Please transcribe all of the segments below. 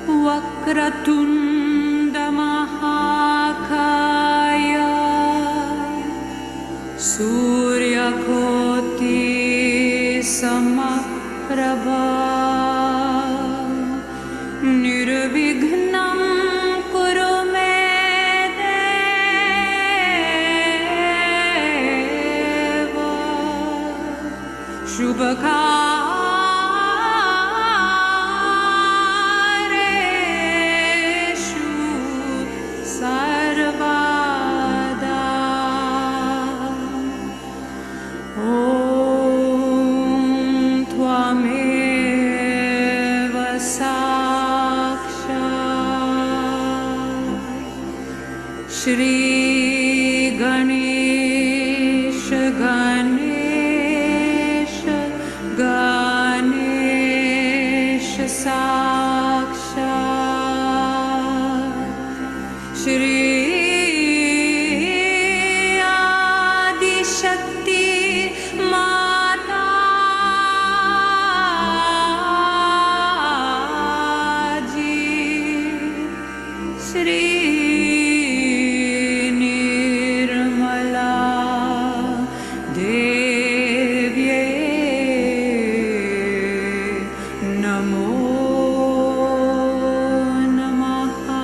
Vakratunda Mahakaya Surya Koti Samaprabha Nirvignam Kuru Me Deva Shubhakareshu Sarvada Om Tvameva Sakshat Shri Ganesha Ganesha Ganesha Sakshat Shri Adi Shakti Mata Ji Shri Nirmala Devye Namo Namaha.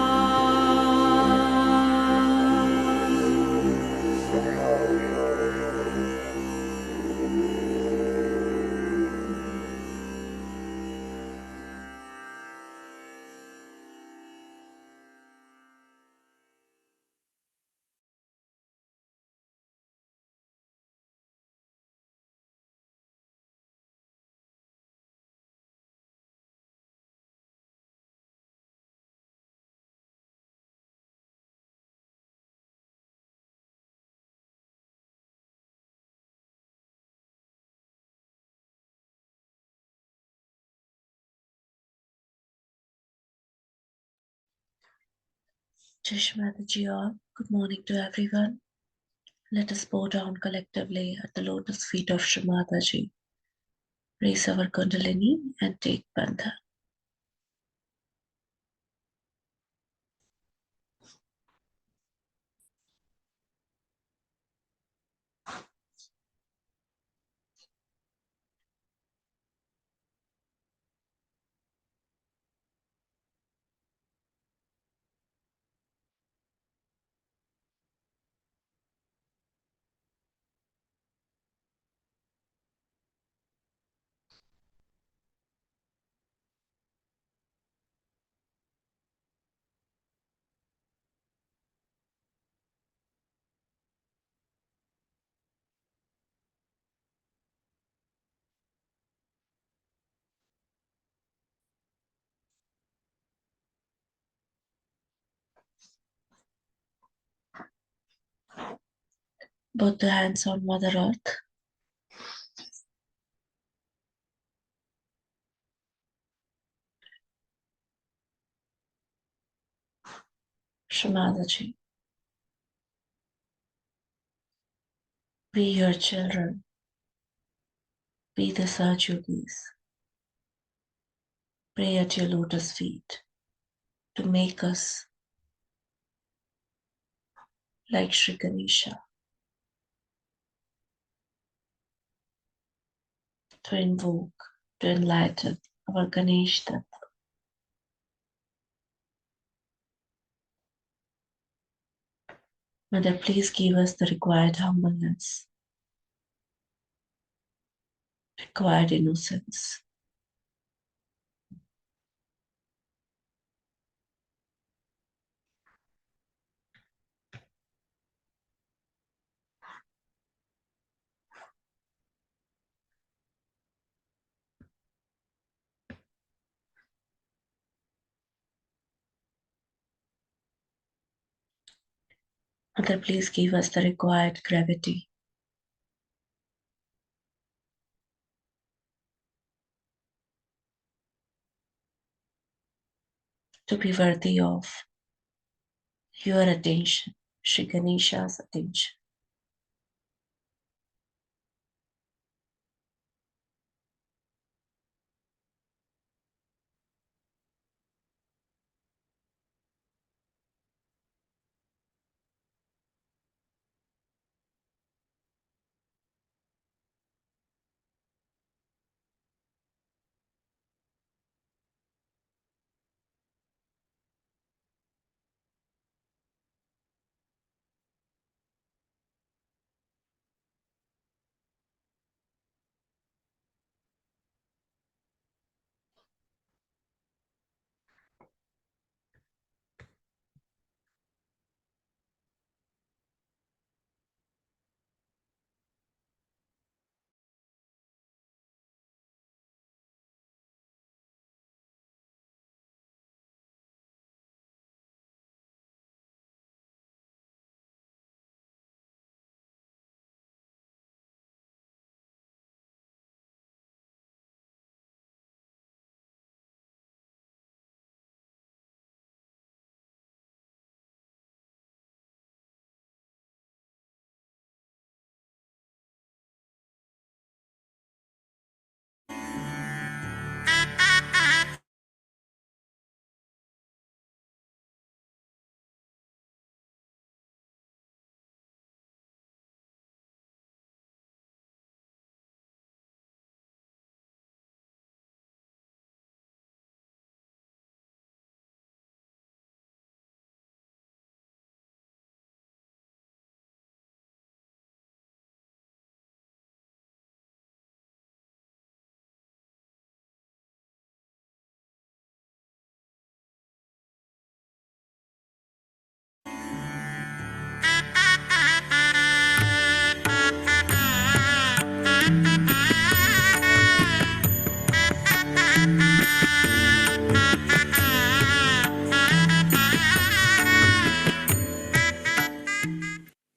Jishmataji all, good morning to everyone. Let us bow down collectively at the lotus feet of Shri Mataji. Raise our Kundalini and take Bandha. Both the hands on Mother Earth. Shamadaji, we your children, we the Saj Yogis, pray at your lotus feet to make us like Sri Ganesha, to invoke, to enlighten our Ganesh Tattva. Mother, please give us the required humbleness, required innocence. Mother, please give us the required gravity, to be worthy of your attention, Sri Ganesha's attention.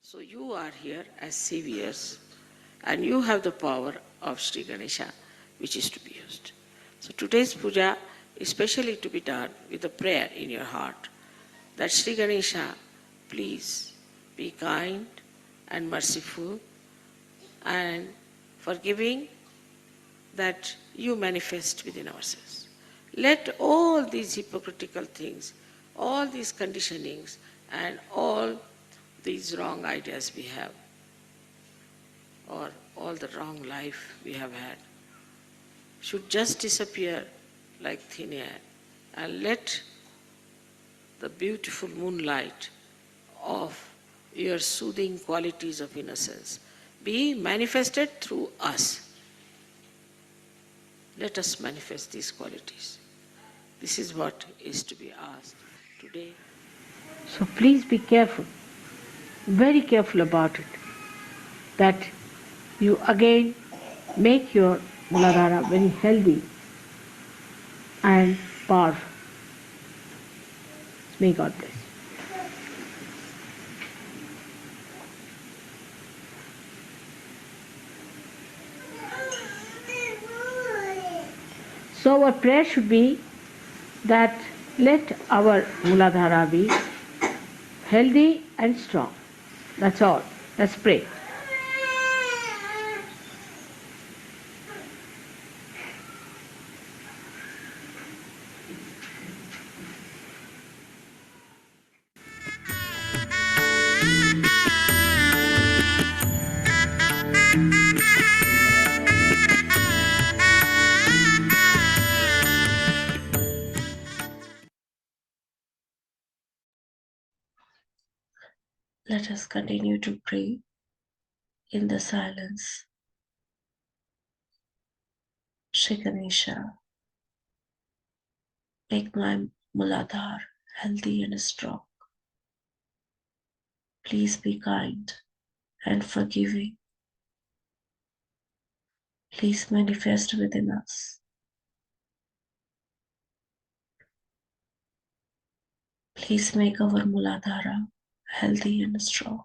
So you are here as saviors and you have the power of Sri Ganesha which is to be used. So today's puja is specially to be done with a prayer in your heart that Sri Ganesha, please be kind and merciful and forgiving that you manifest within ourselves. Let all these hypocritical things, all these conditionings and all these wrong ideas we have, or all the wrong life we have had, should just disappear like thin air, and let the beautiful moonlight of your soothing qualities of innocence be manifested through us. Let us manifest these qualities. This is what is to be asked today. So please be careful, very careful about it, that you again make your Mooladhara very healthy and powerful. May God bless you. So our prayer should be that let our Mooladhara be healthy and strong. That's all. Let's pray. Let us continue to pray in the silence. Shri Ganesha, make my Mooladhara healthy and strong. Please be kind and forgiving. Please manifest within us. Please make our Mooladhara healthy and strong.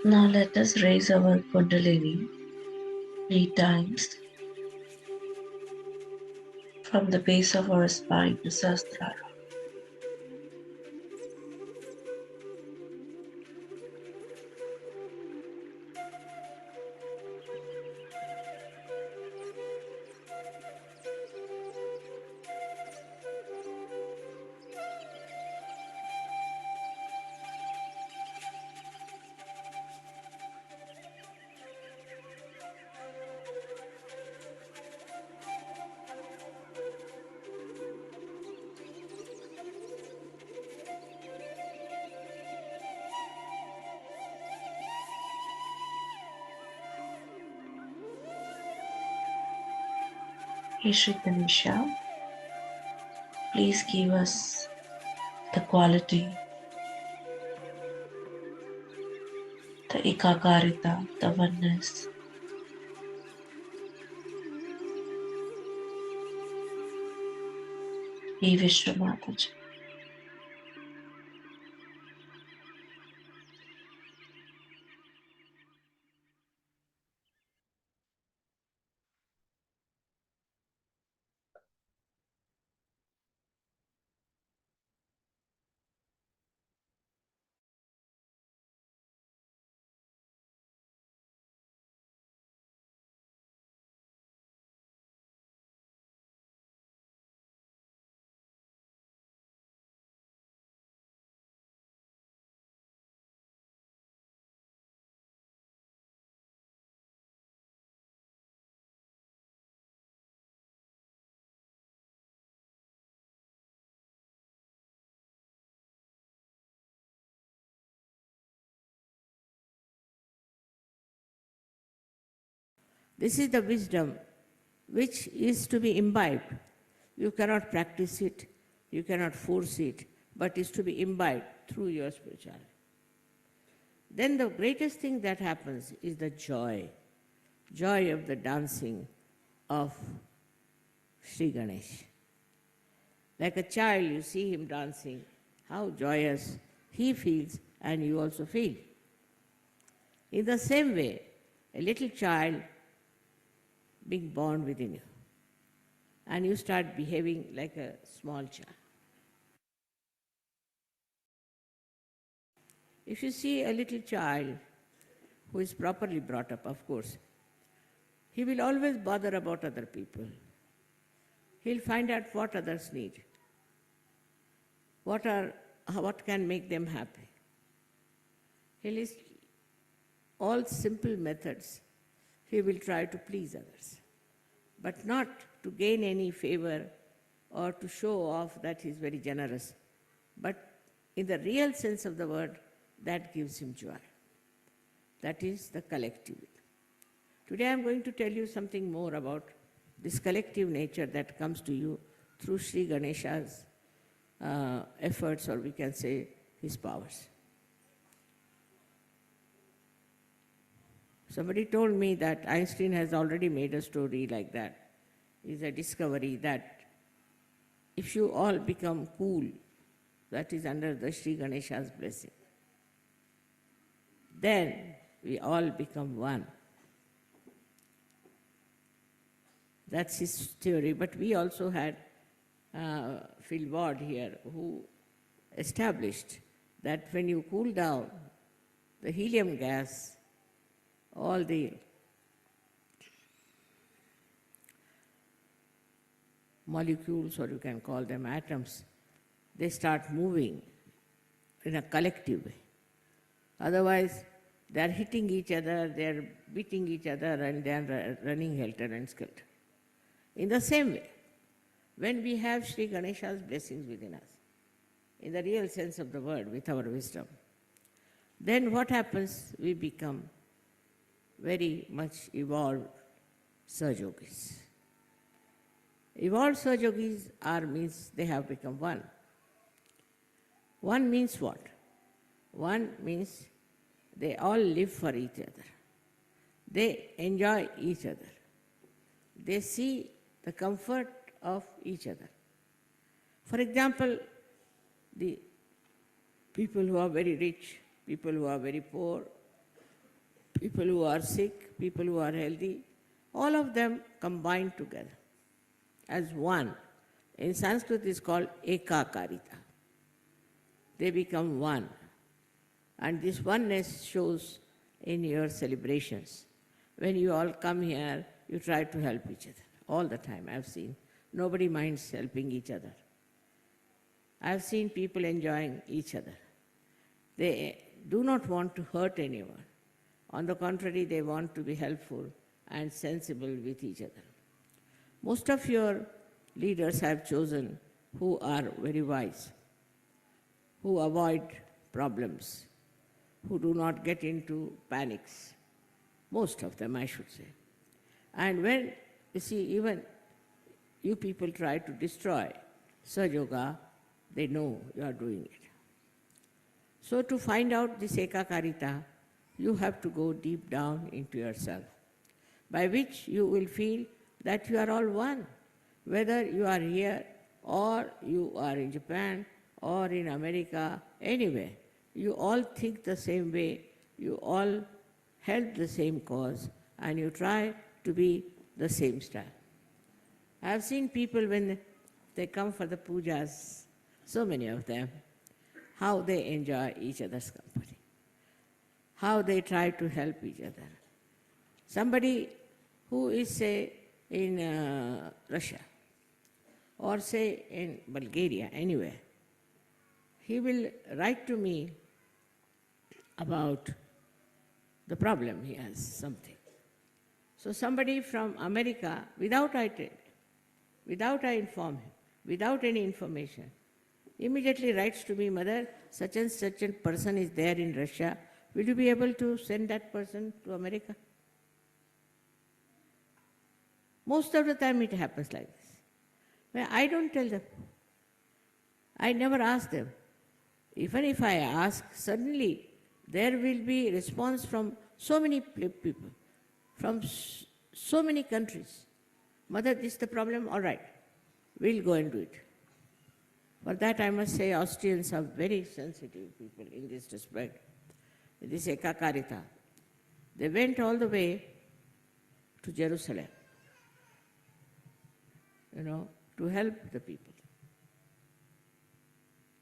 Now let us raise our Kundalini 3 times from the base of our spine to Sahasrara. Hey Shri Ganesha, please give us the quality, the ekakarita, the oneness. He Vishwamataji. This is the wisdom which is to be imbibed. You cannot practice it, you cannot force it, but is to be imbibed through your spirituality. Then the greatest thing that happens is the joy of the dancing of Sri Ganesh. Like a child, you see him dancing, how joyous he feels and you also feel. In the same way, a little child being born within you, and you start behaving like a small child. If you see a little child who is properly brought up, of course, he will always bother about other people. He'll find out what others need, what can make them happy. He'll use all simple methods. He will try to please others, but not to gain any favor or to show off that he is very generous. But in the real sense of the word, that gives him joy. That is the collective. Today I am going to tell you something more about this collective nature that comes to you through Sri Ganesha's efforts, or we can say his powers. Somebody told me that Einstein has already made a story like that. It's a discovery that if you all become cool, that is under the Sri Ganesha's blessing, then we all become one. That's his theory. But we also had Phil Ward here, who established that when you cool down the helium gas, all the molecules, or you can call them atoms, they start moving in a collective way. Otherwise, they are hitting each other, they are beating each other, and they are running helter and skelter. In the same way, when we have Sri Ganesha's blessings within us, in the real sense of the word, with our wisdom, then what happens? We become very much evolved Sahajogis. Evolved Sahajogis means they have become one. One means what? One means they all live for each other. They enjoy each other. They see the comfort of each other. For example, the people who are very rich, people who are very poor, people who are sick, people who are healthy, all of them combined together as one. In Sanskrit it's called ekakarita. They become one. And this oneness shows in your celebrations. When you all come here, you try to help each other. All the time I've seen. Nobody minds helping each other. I've seen people enjoying each other. They do not want to hurt anyone. On the contrary, they want to be helpful and sensible with each other. Most of your leaders have chosen who are very wise, who avoid problems, who do not get into panics. Most of them, I should say. And when, you see, even you people try to destroy Sahaja, they know you are doing it. So to find out this ekakarita, you have to go deep down into yourself, by which you will feel that you are all one. Whether you are here or you are in Japan or in America, anywhere, you all think the same way, you all help the same cause, and you try to be the same style. I have seen people when they come for the pujas, so many of them, how they enjoy each other's company, how they try to help each other. Somebody who is, say, in Russia, or say in Bulgaria, anywhere, he will write to me about the problem he has, something. So somebody from America, without I inform him, without any information, immediately writes to me, Mother, such and such a person is there in Russia, will you be able to send that person to America? Most of the time it happens like this. Well, I don't tell them. I never ask them. Even if I ask, suddenly there will be response from so many people, from so many countries. Mother, this is the problem, all right, we'll go and do it. For that I must say Austrians are very sensitive people in this respect. This ekakarita. They went all the way to Jerusalem, to help the people,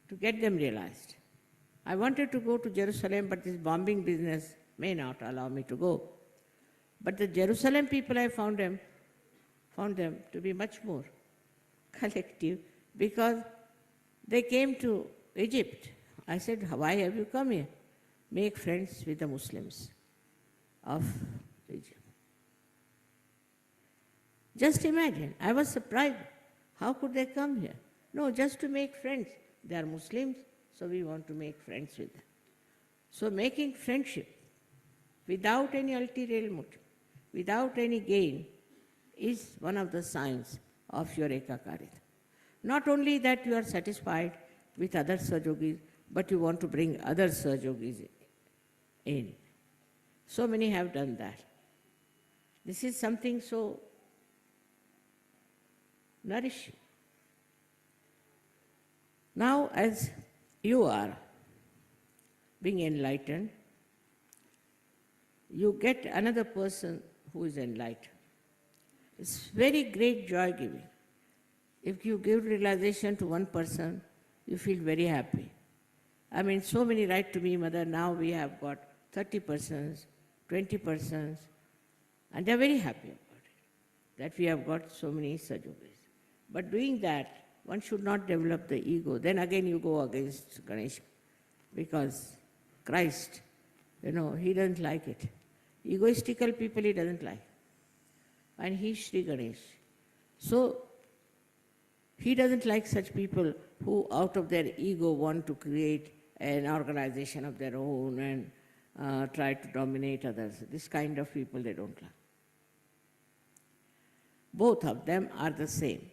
to get them realized. I wanted to go to Jerusalem, but this bombing business may not allow me to go. But the Jerusalem people, I found them to be much more collective, because they came to Egypt. I said, why have you come here? Make friends with the Muslims of Egypt. Just imagine, I was surprised. How could they come here? No, just to make friends. They are Muslims, so we want to make friends with them. So making friendship without any ulterior motive, without any gain, is one of the signs of your ekakarita. Not only that you are satisfied with other Sahajogis, but you want to bring other Sahajogis in. So many have done that. This is something so nourishing. Now, as you are being enlightened, you get another person who is enlightened. It's very great joy giving. If you give realization to one person, you feel very happy. I mean, so many write to me, Mother, now we have got 30 persons, 20 persons, and they're very happy about it, that we have got so many Sahajogis. But doing that, one should not develop the ego. Then again you go against Ganesha, because Christ, he doesn't like it. Egoistical people he doesn't like. And he's Sri Ganesh. So, he doesn't like such people who out of their ego want to create an organization of their own and try to dominate others. This kind of people they don't like. Both of them are the same.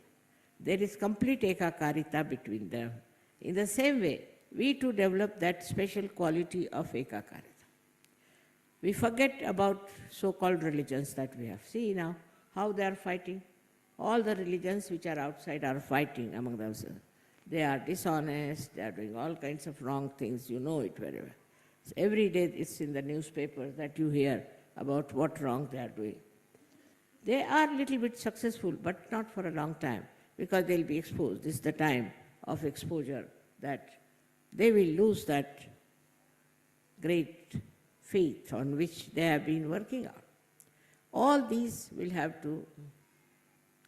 There is complete ekakarita between them. In the same way, we too develop that special quality of ekakarita. We forget about so-called religions that we have. See now how they are fighting. All the religions which are outside are fighting among themselves. They are dishonest, they are doing all kinds of wrong things, you know it very well. Every day it's in the newspaper that you hear about what wrong they are doing. They are a little bit successful, but not for a long time, because they'll be exposed. This is the time of exposure that they will lose that great faith on which they have been working on. All these will have to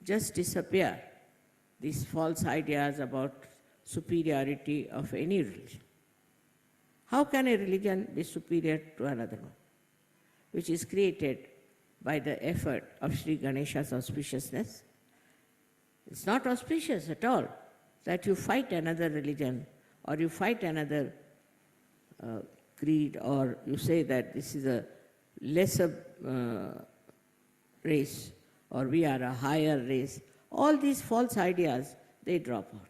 just disappear, these false ideas about superiority of any religion. How can a religion be superior to another one, which is created by the effort of Sri Ganesha's auspiciousness? It's not auspicious at all that you fight another religion or you fight another creed, or you say that this is a lesser race or we are a higher race. All these false ideas, they drop out.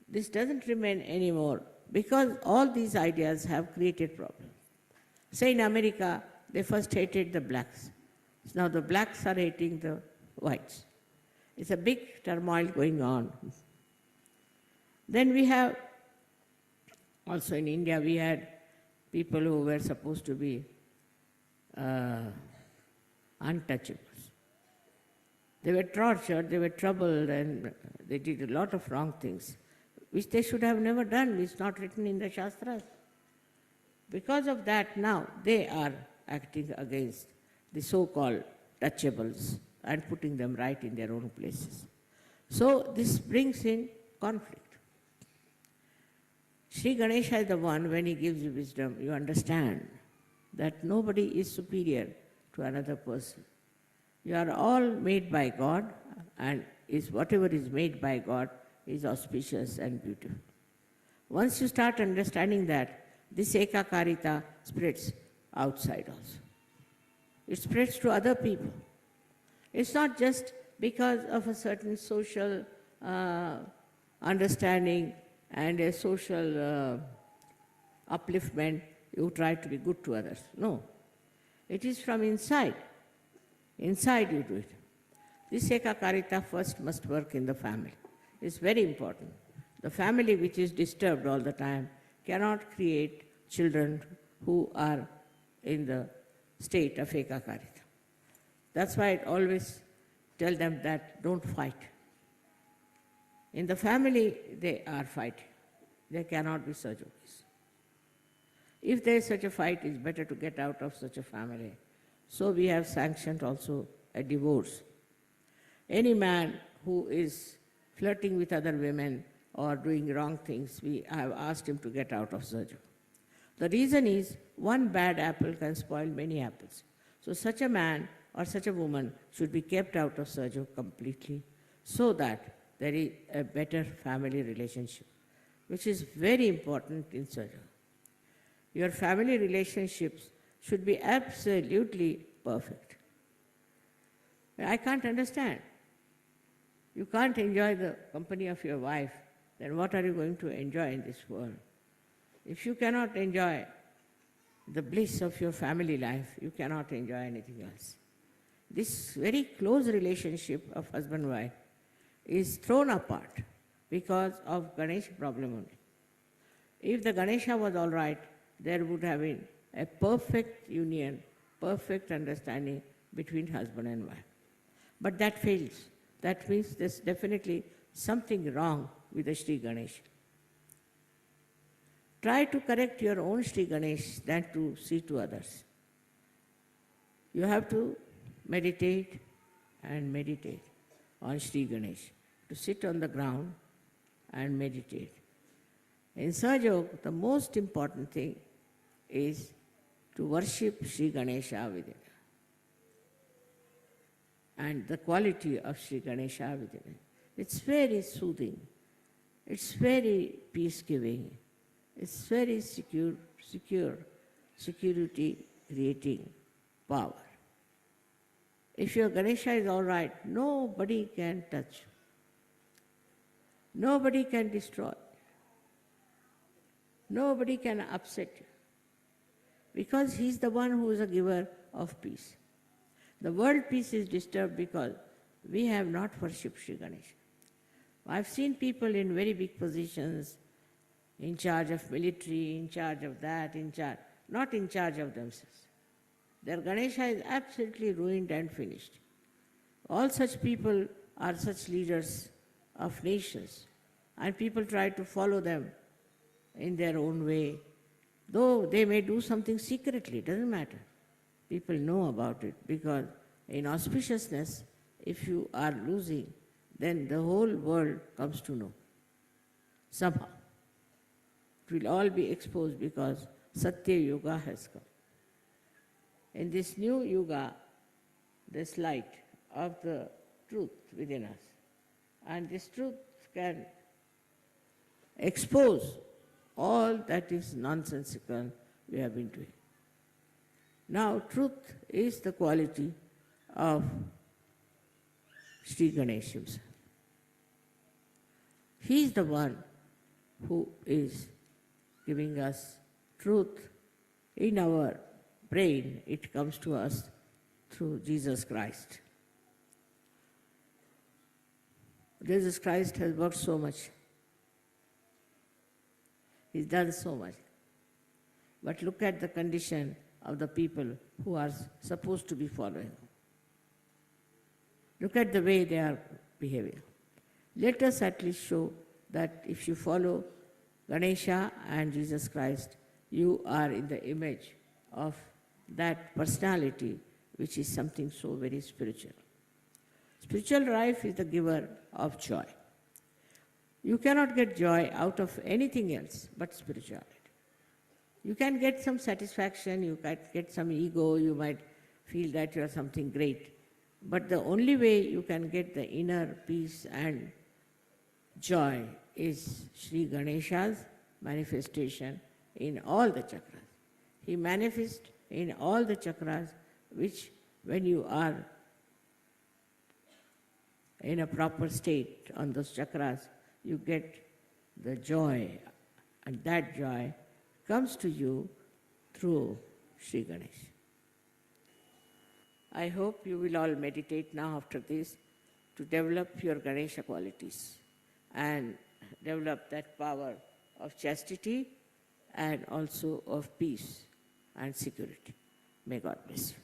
This doesn't remain anymore because all these ideas have created problems. Say in America, they first hated the blacks. Now the blacks are hating the whites. It's a big turmoil going on. Then we have, also in India, we had people who were supposed to be untouchables. They were tortured, they were troubled, and they did a lot of wrong things, which they should have never done. It's not written in the Shastras. Because of that, now they are acting against the so-called touchables and putting them right in their own places. So this brings in conflict. Sri Ganesha is the one, when he gives you wisdom, you understand that nobody is superior to another person. You are all made by God, and whatever is made by God is auspicious and beautiful. Once you start understanding that, this ekakarita spreads outside also. It spreads to other people. It's not just because of a certain social understanding and a social upliftment, you try to be good to others. No. It is from inside. Inside you do it. This ekakarita first must work in the family. It's very important. The family which is disturbed all the time cannot create children who are in the state of ekakarita. That's why I always tell them that don't fight. In the family, they are fighting. There cannot be such a peace. If there is such a fight, it's better to get out of such a family. So we have sanctioned also a divorce. Any man who is flirting with other women or doing wrong things, we have asked him to get out of Sajo. The reason is, one bad apple can spoil many apples. So such a man or such a woman should be kept out of Sajo completely, so that there is a better family relationship, which is very important in Sajo. Your family relationships should be absolutely perfect. I can't understand. You can't enjoy the company of your wife, then what are you going to enjoy in this world? If you cannot enjoy the bliss of your family life, you cannot enjoy anything else. This very close relationship of husband-wife is thrown apart because of Ganesha problem only. If the Ganesha was all right, there would have been a perfect union, perfect understanding between husband and wife. But that fails. That means there's definitely something wrong with the Sri Ganesha. Try to correct your own Sri Ganesh than to see to others. You have to meditate and meditate on Sri Ganesh, to sit on the ground and meditate. In Sahajog, the most important thing is to worship Sri Ganesha within, and the quality of Sri Ganesha within. It's very soothing, it's very peace-giving, it's very security-creating power. If your Ganesha is all right, nobody can touch you. Nobody can destroy. Nobody can upset you. Because he is the one who is a giver of peace. The world peace is disturbed because we have not worshipped Sri Ganesha. I've seen people in very big positions in charge of military, in charge of that, not in charge of themselves. Their Ganesha is absolutely ruined and finished. All such people are such leaders of nations, and people try to follow them in their own way. Though they may do something secretly, it doesn't matter. People know about it because in auspiciousness, if you are losing, then the whole world comes to know. Somehow. It will all be exposed because Satya Yuga has come. In this new Yuga, this light of the truth within us, and this truth can expose all that is nonsensical we have been doing. Now, truth is the quality of Sri Ganesha himself. He is the one who is giving us truth in our brain. It comes to us through Jesus Christ. Jesus Christ has worked so much. He's done so much. But look at the condition of the people who are supposed to be following him. Look at the way they are behaving. Let us at least show that if you follow Ganesha and Jesus Christ, you are in the image of that personality which is something so very spiritual. Spiritual life is the giver of joy. You cannot get joy out of anything else but spirituality. You can get some satisfaction, you can get some ego, you might feel that you are something great. But the only way you can get the inner peace and joy is Sri Ganesha's manifestation in all the chakras. He manifests in all the chakras, which when you are in a proper state on those chakras, you get the joy, and that joy comes to you through Sri Ganesha. I hope you will all meditate now after this to develop your Ganesha qualities and develop that power of chastity and also of peace and security. May God bless you.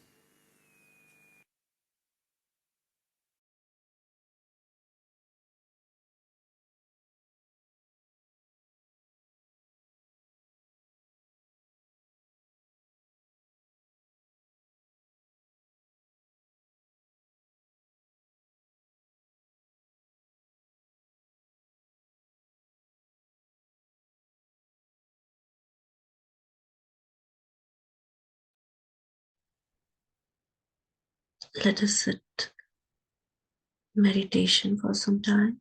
Let us sit meditation for some time.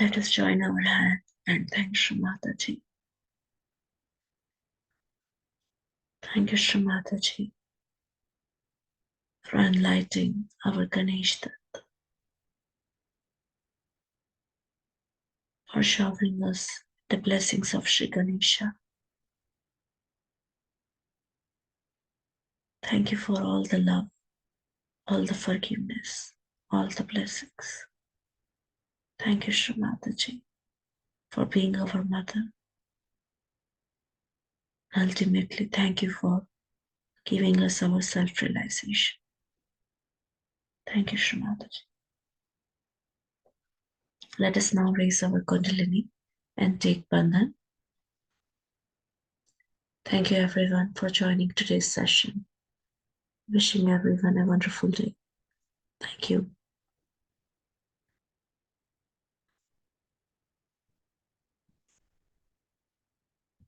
Let us join our hand and thank Shri Mataji. Thank you, Shri Mataji, for enlightening our Ganesh Dutt. for showering us the blessings of Sri Ganesha. Thank you for all the love, all the forgiveness, all the blessings. Thank you, Shri Mataji, for being our mother. Ultimately, thank you for giving us our self-realization. Thank you, Shri Mataji. Let us now raise our Kundalini and take Bandhan. Thank you everyone for joining today's session. Wishing everyone a wonderful day. Thank you.